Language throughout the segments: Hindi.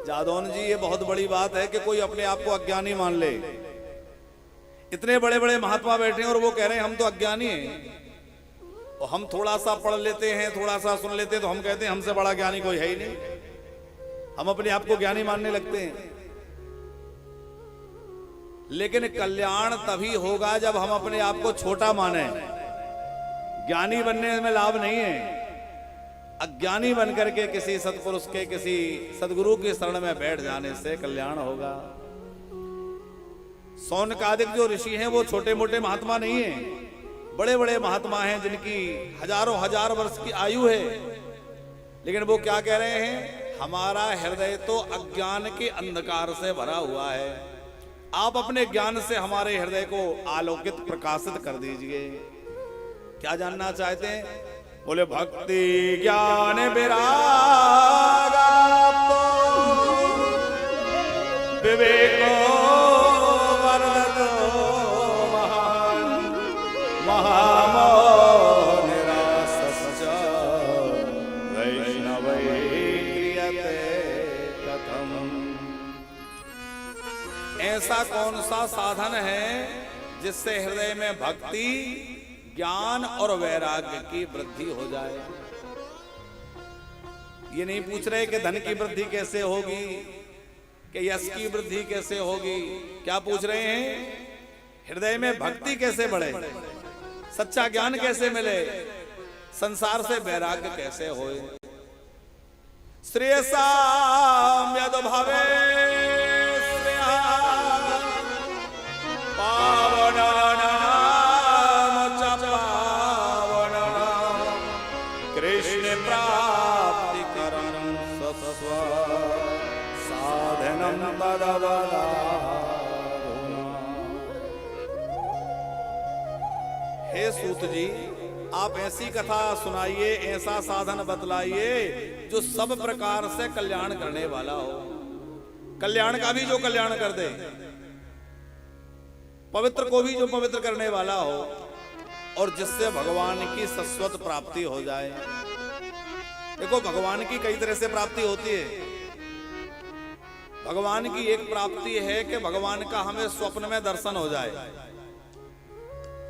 जादौन जी, ये बहुत बड़ी बात है कि कोई अपने आप को अज्ञानी मान ले। इतने बड़े बड़े महात्मा बैठे हैं और वो कह रहे हैं हम तो अज्ञानी हैं। और हम थोड़ा सा पढ़ लेते हैं, थोड़ा सा सुन लेते हैं तो हम कहते हैं हमसे बड़ा ज्ञानी कोई है ही नहीं। हम अपने आप को ज्ञानी मानने लगते हैं। लेकिन कल्याण तभी होगा जब हम अपने आप को छोटा माने। ज्ञानी बनने में लाभ नहीं है। अज्ञानी बनकर के किसी सत्पुरुष के, किसी सदगुरु की शरण में बैठ जाने से कल्याण होगा। सौनकादिक जो ऋषि हैं वो छोटे मोटे महात्मा नहीं हैं, बड़े बड़े महात्मा हैं जिनकी हजारों हजार वर्ष की आयु है। लेकिन वो क्या कह रहे हैं? हमारा हृदय तो अज्ञान के अंधकार से भरा हुआ है। आप अपने ज्ञान से हमारे हृदय को आलोकित, प्रकाशित कर दीजिए। क्या जानना चाहते हैं? बोले भक्ति ज्ञान विराग विवेको वरदतो महान महामो निरासश्च वैष्णवै क्रियते कथम। ऐसा कौन सा साधन है जिससे हृदय में भक्ति, ज्ञान और वैराग्य की वृद्धि हो जाए? ये नहीं पूछ रहे कि धन की वृद्धि कैसे होगी, कि यश की वृद्धि कैसे होगी। क्या पूछ रहे हैं? हृदय में भक्ति कैसे बढ़े, सच्चा ज्ञान कैसे मिले, संसार से वैराग्य कैसे होए। श्रेयसाम यद भावे कृष्ण प्राप्ति करम सस्व साधनम तदवदा। हे सूत जी, आप ऐसी कथा सुनाइए, ऐसा साधन बतलाइए जो सब प्रकार से कल्याण करने वाला हो। कल्याण का भी जो कल्याण कर दे, पवित्र को भी जो पवित्र करने वाला हो, और जिससे भगवान की शाश्वत प्राप्ति हो जाए। देखो, भगवान की कई तरह से प्राप्ति होती है। भगवान की एक प्राप्ति है कि भगवान का हमें स्वप्न में दर्शन हो जाए।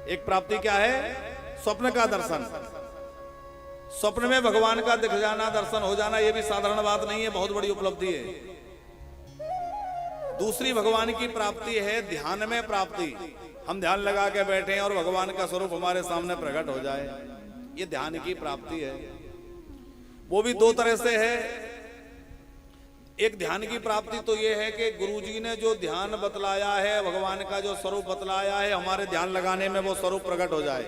एक प्राप्ति क्या है? स्वप्न का दर्शन। स्वप्न में भगवान का दिख जाना, दर्शन हो जाना, यह भी साधारण बात नहीं है, बहुत बड़ी उपलब्धि है। दूसरी भगवान की प्राप्ति है ध्यान में प्राप्ति। हम ध्यान लगा के बैठे हैं और भगवान का स्वरूप हमारे सामने प्रकट हो जाए, ये ध्यान की प्राप्ति है। वो भी दो तरह से है। एक ध्यान की प्राप्ति तो ये है कि गुरुजी ने जो ध्यान बतलाया है, भगवान का जो स्वरूप बतलाया है, हमारे ध्यान लगाने में वो स्वरूप प्रकट हो जाए।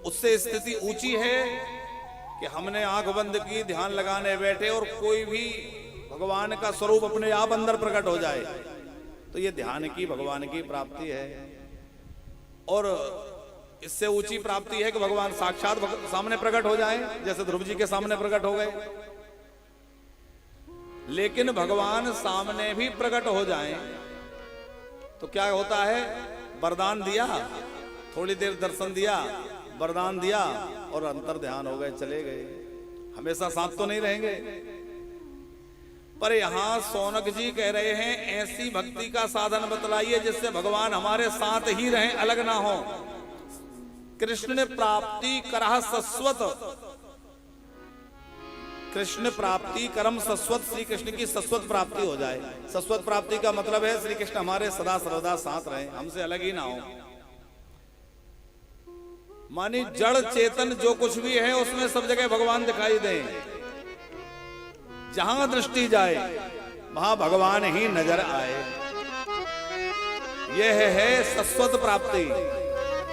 उससे स्थिति ऊंची है कि हमने आंख बंद की, ध्यान लगाने बैठे और कोई भी भगवान का स्वरूप अपने आप अंदर प्रकट हो जाए, तो ये ध्यान की, भगवान की प्राप्ति है। और इससे ऊंची प्राप्ति है कि भगवान साक्षात सामने प्रकट हो जाए, जैसे ध्रुव जी के सामने प्रकट हो गए। लेकिन भगवान सामने भी प्रकट हो जाएं तो क्या होता है? वरदान दिया, थोड़ी देर दर्शन दिया, वरदान दिया और अंतर ध्यान हो गए, चले गए। हमेशा साथ तो नहीं रहेंगे। पर यहां सौनक जी कह रहे हैं ऐसी भक्ति का साधन बतलाइए जिससे भगवान हमारे साथ ही रहें, अलग ना हो। कृष्ण प्राप्ति करह सस्वत, कृष्ण प्राप्ति करम सस्वत, श्री कृष्ण की सस्वत प्राप्ति हो जाए। सस्वत प्राप्ति का मतलब है श्री कृष्ण हमारे सदा सर्वदा साथ रहे, हमसे अलग ही ना हो। मानी जड़ चेतन जो कुछ भी है उसमें सब जगह भगवान दिखाई दें। जहां दृष्टि जाए वहां भगवान ही नजर आए। यह है शाश्वत प्राप्ति।